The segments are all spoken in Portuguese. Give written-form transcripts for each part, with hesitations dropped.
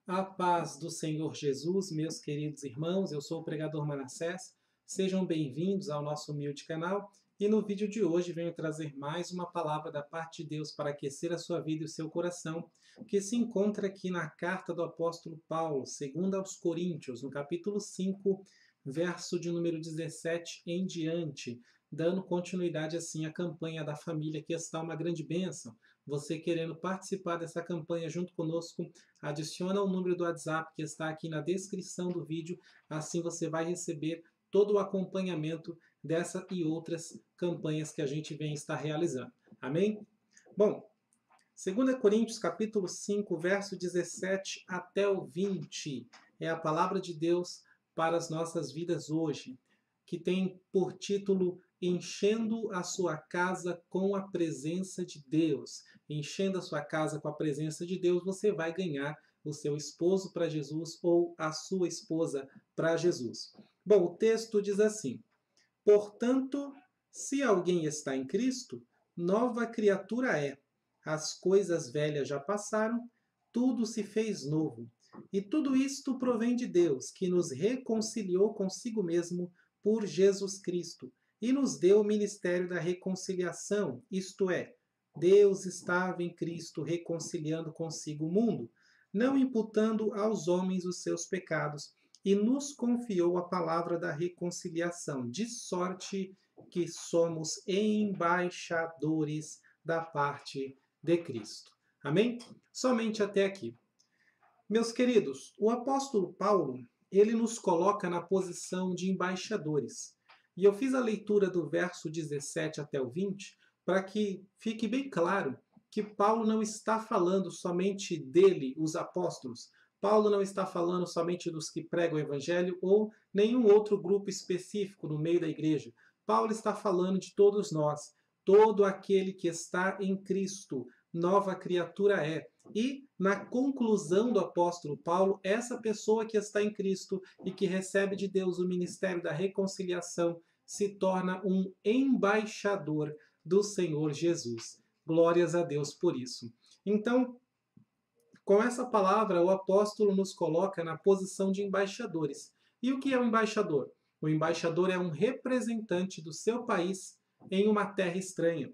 A paz do Senhor Jesus, meus queridos irmãos, eu sou o pregador Manassés. Sejam bem-vindos ao nosso humilde canal e no vídeo de hoje venho trazer mais uma palavra da parte de Deus para aquecer a sua vida e o seu coração, que se encontra aqui na carta do apóstolo Paulo, segundo aos Coríntios, no capítulo 5, verso de número 17 em diante, dando continuidade assim à campanha da família, que está uma grande bênção. Você querendo participar dessa campanha junto conosco, adiciona o número do WhatsApp que está aqui na descrição do vídeo, assim você vai receber todo o acompanhamento dessa e outras campanhas que a gente vem estar realizando. Amém? Bom, 2 Coríntios capítulo 5, verso 17 até o 20, é a palavra de Deus para as nossas vidas hoje, que tem por título Enchendo a sua casa com a presença de Deus. Enchendo a sua casa com a presença de Deus, você vai ganhar o seu esposo para Jesus ou a sua esposa para Jesus. Bom, o texto diz assim: portanto, se alguém está em Cristo, nova criatura é. As coisas velhas já passaram, tudo se fez novo. E tudo isto provém de Deus, que nos reconciliou consigo mesmo por Jesus Cristo e nos deu o ministério da reconciliação, isto é, Deus estava em Cristo reconciliando consigo o mundo, não imputando aos homens os seus pecados, e nos confiou a palavra da reconciliação, de sorte que somos embaixadores da parte de Cristo. Amém? Somente até aqui. Meus queridos, o apóstolo Paulo, ele nos coloca na posição de embaixadores. E eu fiz a leitura do verso 17 até o 20 para que fique bem claro que Paulo não está falando somente dele, os apóstolos. Paulo não está falando somente dos que pregam o evangelho ou nenhum outro grupo específico no meio da igreja. Paulo está falando de todos nós. Todo aquele que está em Cristo, nova criatura é. E, na conclusão do apóstolo Paulo, essa pessoa que está em Cristo e que recebe de Deus o ministério da reconciliação se torna um embaixador do Senhor Jesus. Glórias a Deus por isso. Então, com essa palavra, o apóstolo nos coloca na posição de embaixadores. E o que é um embaixador? O embaixador é um representante do seu país em uma terra estranha.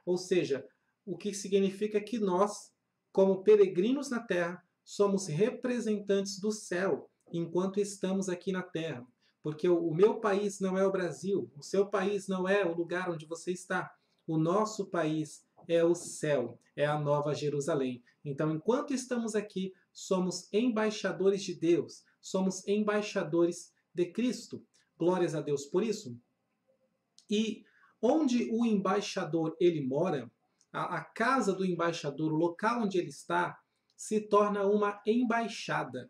Ou seja, o que significa que nós, como peregrinos na terra, somos representantes do céu enquanto estamos aqui na terra. Porque o meu país não é o Brasil, o seu país não é o lugar onde você está. O nosso país é o céu, é a Nova Jerusalém. Então, enquanto estamos aqui, somos embaixadores de Deus, somos embaixadores de Cristo. Glórias a Deus por isso. E onde o embaixador ele mora, a casa do embaixador, o local onde ele está, se torna uma embaixada,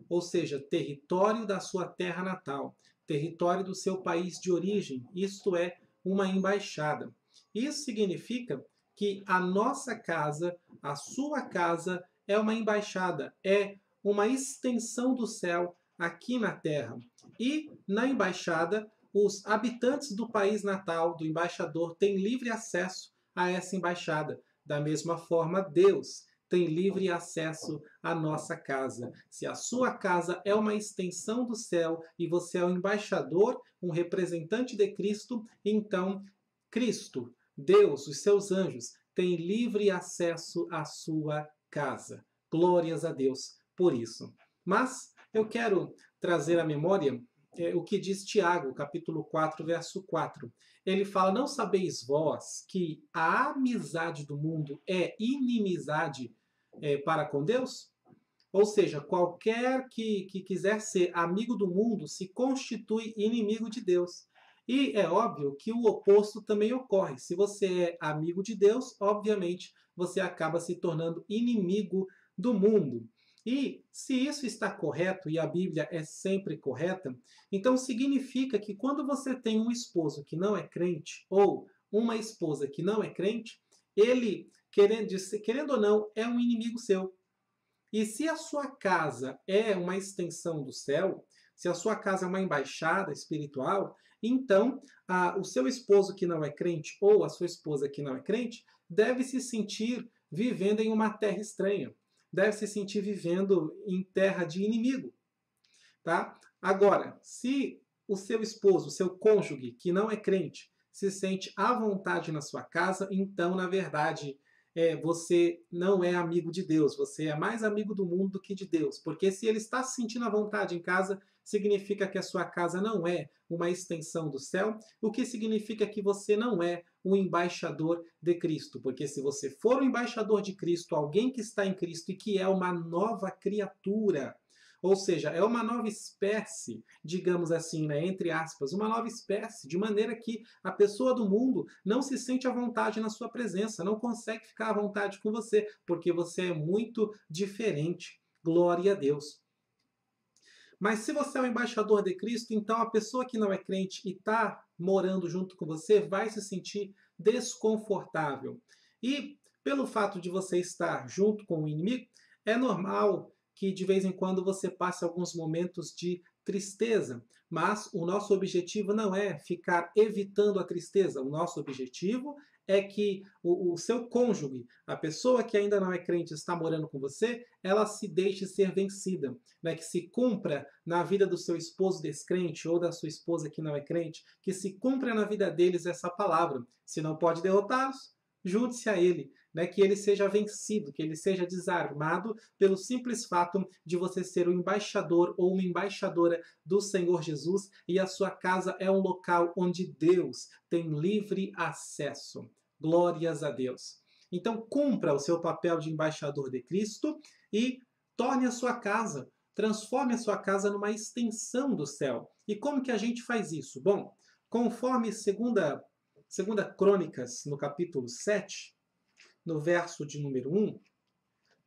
ou seja, território da sua terra natal, território do seu país de origem, isto é, uma embaixada. Isso significa que a nossa casa, a sua casa, é uma embaixada, é uma extensão do céu aqui na terra. E na embaixada, os habitantes do país natal do embaixador têm livre acesso a essa embaixada. Da mesma forma, Deus tem livre acesso à nossa casa. Se a sua casa é uma extensão do céu e você é um embaixador, um representante de Cristo, então Cristo, Deus, os seus anjos, têm livre acesso à sua casa. Glórias a Deus por isso. Mas eu quero trazer à memória o que diz Tiago, capítulo 4, verso 4. Ele fala: não sabeis vós que a amizade do mundo é inimizade para com Deus? Ou seja, qualquer que quiser ser amigo do mundo se constitui inimigo de Deus. E é óbvio que o oposto também ocorre. Se você é amigo de Deus, obviamente você acaba se tornando inimigo do mundo. E se isso está correto, e a Bíblia é sempre correta, então significa que quando você tem um esposo que não é crente, ou uma esposa que não é crente, ele, querendo ou não, é um inimigo seu. E se a sua casa é uma extensão do céu, se a sua casa é uma embaixada espiritual, então o seu esposo que não é crente ou a sua esposa que não é crente deve se sentir vivendo em uma terra estranha. deve se sentir vivendo em terra de inimigo, tá? Agora, se o seu esposo, o seu cônjuge, que não é crente, se sente à vontade na sua casa, então, na verdade, você não é amigo de Deus, você é mais amigo do mundo do que de Deus. Porque se ele está se sentindo à vontade em casa, significa que a sua casa não é uma extensão do céu, o que significa que você não é um embaixador de Cristo. Porque se você for um embaixador de Cristo, alguém que está em Cristo e que é uma nova criatura, ou seja, é uma nova espécie, digamos assim, né, entre aspas, uma nova espécie, de maneira que a pessoa do mundo não se sente à vontade na sua presença, não consegue ficar à vontade com você, porque você é muito diferente. Glória a Deus. Mas se você é um embaixador de Cristo, então a pessoa que não é crente e está morando junto com você vai se sentir desconfortável. E pelo fato de você estar junto com o inimigo, é normal que de vez em quando você passe alguns momentos de tristeza. Mas o nosso objetivo não é ficar evitando a tristeza. O nosso objetivo é que o seu cônjuge, a pessoa que ainda não é crente está morando com você, ela se deixe ser vencida, né? Que se cumpra na vida do seu esposo descrente ou da sua esposa que não é crente, que se cumpra na vida deles essa palavra. Se não pode derrotá-los, junte-se a ele, né? Que ele seja vencido, que ele seja desarmado pelo simples fato de você ser um embaixador ou uma embaixadora do Senhor Jesus e a sua casa é um local onde Deus tem livre acesso. Glórias a Deus. Então, cumpra o seu papel de embaixador de Cristo e torne a sua casa, transforme a sua casa numa extensão do céu. E como que a gente faz isso? Bom, conforme segunda Crônicas, no capítulo 7, no verso de número 1,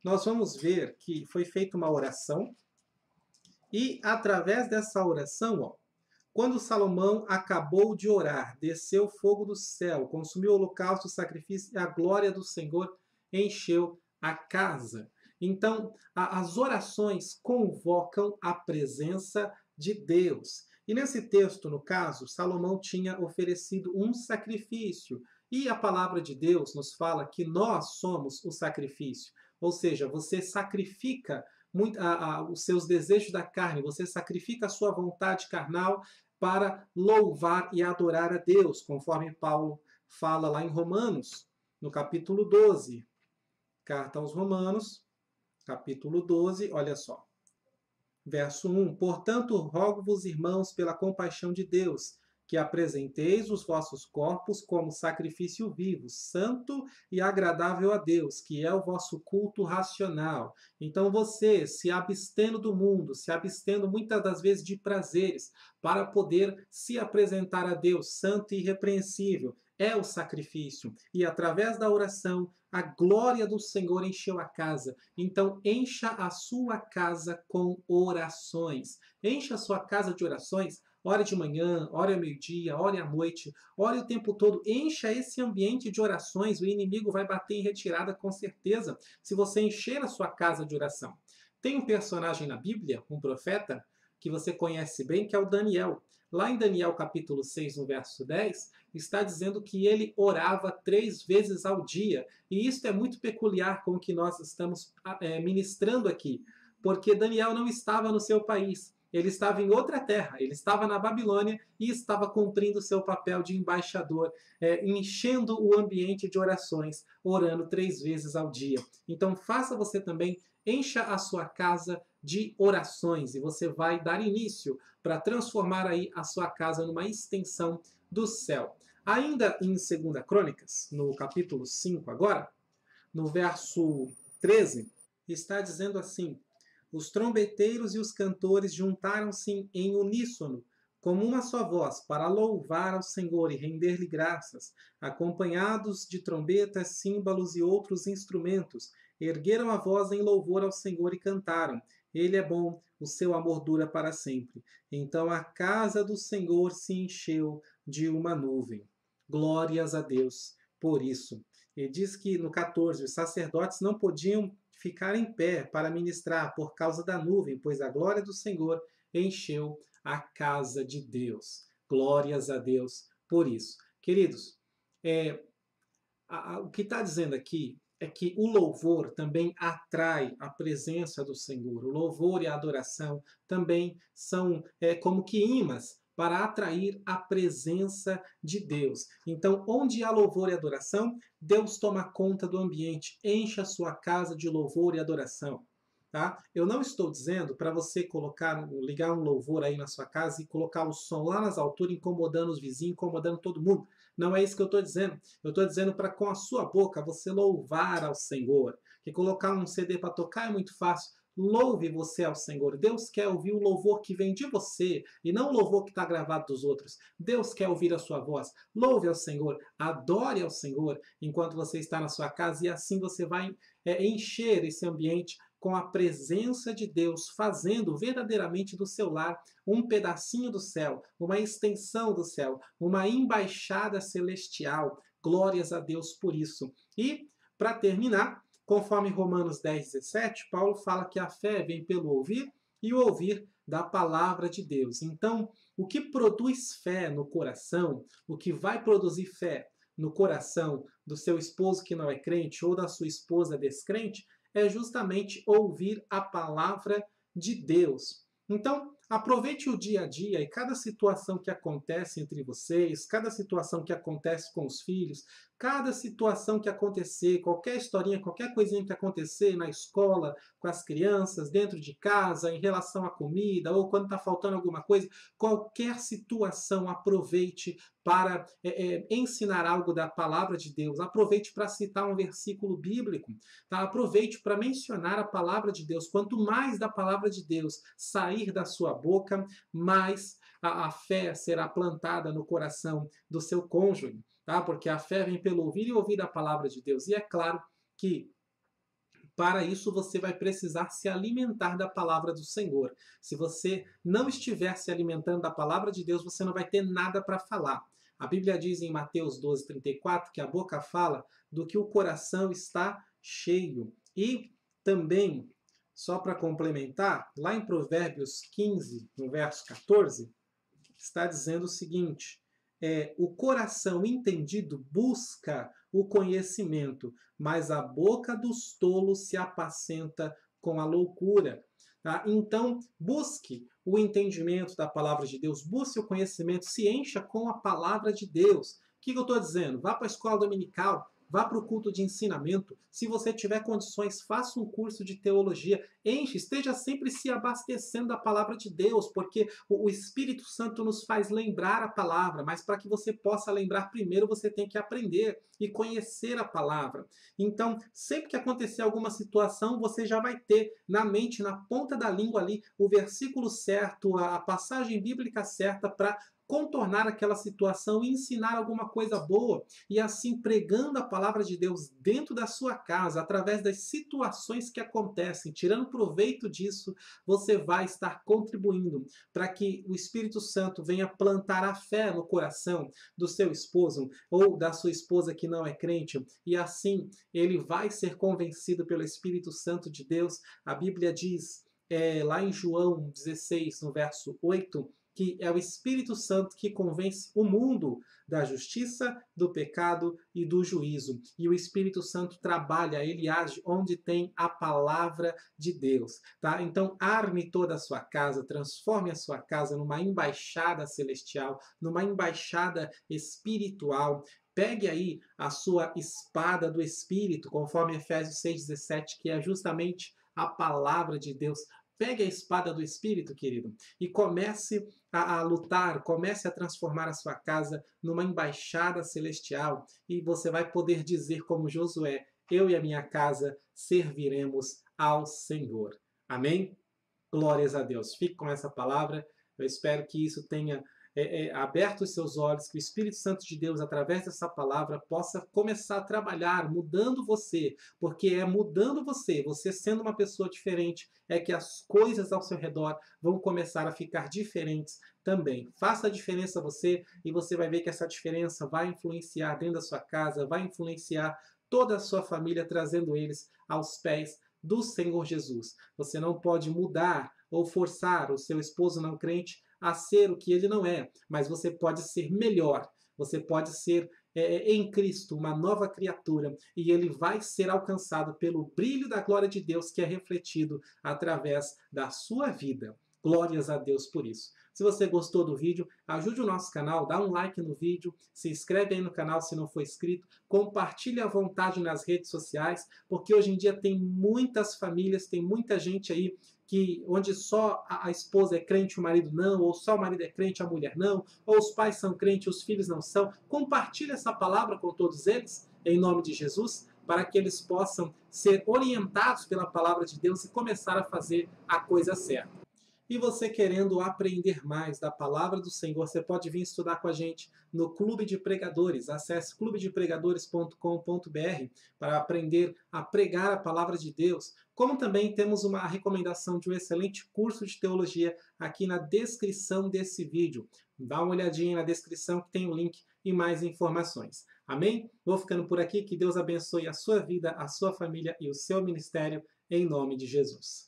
nós vamos ver que foi feita uma oração e, através dessa oração, quando Salomão acabou de orar, desceu fogo do céu, consumiu o holocausto, o sacrifício e a glória do Senhor encheu a casa. Então, as orações convocam a presença de Deus. E nesse texto, no caso, Salomão tinha oferecido um sacrifício. E a palavra de Deus nos fala que nós somos o sacrifício. Ou seja, você sacrifica os seus desejos da carne, você sacrifica a sua vontade carnal para louvar e adorar a Deus, conforme Paulo fala lá em Romanos, no capítulo 12. Carta aos Romanos, capítulo 12, olha só. Verso 1. Portanto, rogo-vos, irmãos, pela compaixão de Deus, que apresenteis os vossos corpos como sacrifício vivo, santo e agradável a Deus, que é o vosso culto racional. Então você, se abstendo do mundo, se abstendo muitas das vezes de prazeres, para poder se apresentar a Deus santo e irrepreensível, é o sacrifício. E através da oração, a glória do Senhor encheu a casa. Então, encha a sua casa com orações. Encha a sua casa de orações. Ore de manhã, ore ao meio-dia, ore à noite, ore o tempo todo. Encha esse ambiente de orações. O inimigo vai bater em retirada com certeza, se você encher a sua casa de oração. Tem um personagem na Bíblia, um profeta, que você conhece bem, que é o Daniel. Lá em Daniel capítulo 6, no verso 10, está dizendo que ele orava 3 vezes ao dia. E isso é muito peculiar com o que nós estamos ministrando aqui, porque Daniel não estava no seu país. Ele estava em outra terra, ele estava na Babilônia e estava cumprindo o seu papel de embaixador, enchendo o ambiente de orações, orando 3 vezes ao dia. Então faça você também, encha a sua casa de orações e você vai dar início para transformar aí a sua casa numa extensão do céu. Ainda em 2 Crônicas, no capítulo 5 agora, no verso 13, está dizendo assim: os trombeteiros e os cantores juntaram-se em uníssono, como uma só voz, para louvar ao Senhor e render-lhe graças, acompanhados de trombetas, símbolos e outros instrumentos. Ergueram a voz em louvor ao Senhor e cantaram: Ele é bom, o seu amor dura para sempre. Então a casa do Senhor se encheu de uma nuvem. Glórias a Deus por isso. Ele diz que no 14, os sacerdotes não podiam ficar em pé para ministrar por causa da nuvem, pois a glória do Senhor encheu a casa de Deus. Glórias a Deus por isso. Queridos, o que está dizendo aqui é que o louvor também atrai a presença do Senhor. O louvor e a adoração também são como que imãs para atrair a presença de Deus. Então, onde há louvor e adoração, Deus toma conta do ambiente, enche a sua casa de louvor e adoração. Tá? Eu não estou dizendo para você ligar um louvor aí na sua casa e colocar o som lá nas alturas, incomodando os vizinhos, incomodando todo mundo. Não é isso que eu estou dizendo. Eu estou dizendo para com a sua boca você louvar ao Senhor. Que colocar um CD para tocar é muito fácil. Louve você ao Senhor. Deus quer ouvir o louvor que vem de você e não o louvor que está gravado dos outros. Deus quer ouvir a sua voz. Louve ao Senhor, adore ao Senhor enquanto você está na sua casa e assim você vai encher esse ambiente com a presença de Deus, fazendo verdadeiramente do seu lar um pedacinho do céu, uma extensão do céu, uma embaixada celestial. Glórias a Deus por isso. E, para terminar, conforme Romanos 10, 17, Paulo fala que a fé vem pelo ouvir e o ouvir da palavra de Deus. Então, o que produz fé no coração, o que vai produzir fé no coração do seu esposo que não é crente ou da sua esposa descrente, é justamente ouvir a palavra de Deus. Então, aproveite o dia a dia e cada situação que acontece entre vocês, cada situação que acontece com os filhos, cada situação que acontecer, qualquer historinha, qualquer coisinha que acontecer na escola, com as crianças, dentro de casa, em relação à comida, ou quando está faltando alguma coisa, qualquer situação, aproveite para ensinar algo da palavra de Deus, aproveite para citar um versículo bíblico, tá? Aproveite para mencionar a palavra de Deus. Quanto mais da palavra de Deus sair da sua boca, mais a fé será plantada no coração do seu cônjuge, tá? Porque a fé vem pelo ouvir e ouvir a palavra de Deus. E é claro que para isso você vai precisar se alimentar da palavra do Senhor. Se você não estiver se alimentando da palavra de Deus, você não vai ter nada para falar. A Bíblia diz em Mateus 12, 34 que a boca fala do que o coração está cheio. E também, só para complementar, lá em Provérbios 15, no verso 14, está dizendo o seguinte: o coração entendido busca o conhecimento, mas a boca dos tolos se apacenta com a loucura. Tá? Então, busque o entendimento da palavra de Deus, busque o conhecimento, se encha com a palavra de Deus. O que eu estou dizendo? Vá para a escola dominical, vá para o culto de ensinamento. Se você tiver condições, faça um curso de teologia. Enche, esteja sempre se abastecendo da palavra de Deus, porque o Espírito Santo nos faz lembrar a palavra, mas para que você possa lembrar primeiro, você tem que aprender e conhecer a palavra. Então, sempre que acontecer alguma situação, você já vai ter na mente, na ponta da língua ali, o versículo certo, a passagem bíblica certa para contornar aquela situação e ensinar alguma coisa boa. E assim, pregando a palavra de Deus dentro da sua casa, através das situações que acontecem, tirando proveito disso, você vai estar contribuindo para que o Espírito Santo venha plantar a fé no coração do seu esposo ou da sua esposa que não é crente, e assim ele vai ser convencido pelo Espírito Santo de Deus. A Bíblia diz, lá em João 16, no verso 8, que é o Espírito Santo que convence o mundo da justiça, do pecado e do juízo. E o Espírito Santo trabalha, ele age onde tem a palavra de Deus. Tá? Então, arme toda a sua casa, transforme a sua casa numa embaixada celestial, numa embaixada espiritual. Pegue aí a sua espada do Espírito, conforme Efésios 6,17, que é justamente a palavra de Deus. Pegue a espada do Espírito, querido, e comece a lutar, comece a transformar a sua casa numa embaixada celestial, e você vai poder dizer como Josué: eu e a minha casa serviremos ao Senhor. Amém? Glórias a Deus. Fique com essa palavra. Eu espero que isso tenha aberto os seus olhos, que o Espírito Santo de Deus, através dessa palavra, possa começar a trabalhar, mudando você, porque é mudando você, você sendo uma pessoa diferente, é que as coisas ao seu redor vão começar a ficar diferentes também. Faça a diferença você, e você vai ver que essa diferença vai influenciar dentro da sua casa, vai influenciar toda a sua família, trazendo eles aos pés do Senhor Jesus. Você não pode mudar ou forçar o seu esposo não crente a ser o que ele não é, mas você pode ser melhor, você pode ser em Cristo, uma nova criatura, e ele vai ser alcançado pelo brilho da glória de Deus que é refletido através da sua vida. Glórias a Deus por isso. Se você gostou do vídeo, ajude o nosso canal, dá um like no vídeo, se inscreve aí no canal se não for inscrito, compartilhe à vontade nas redes sociais, porque hoje em dia tem muitas famílias, tem muita gente aí onde só a esposa é crente, o marido não, ou só o marido é crente, a mulher não, ou os pais são crentes, os filhos não são. Compartilhe essa palavra com todos eles, em nome de Jesus, para que eles possam ser orientados pela palavra de Deus e começar a fazer a coisa certa. E você querendo aprender mais da palavra do Senhor, você pode vir estudar com a gente no Clube de Pregadores. Acesse clubedepregadores.com.br para aprender a pregar a palavra de Deus. Como também temos uma recomendação de um excelente curso de teologia aqui na descrição desse vídeo. Dá uma olhadinha na descrição que tem o link e mais informações. Amém? Vou ficando por aqui. Que Deus abençoe a sua vida, a sua família e o seu ministério, em nome de Jesus.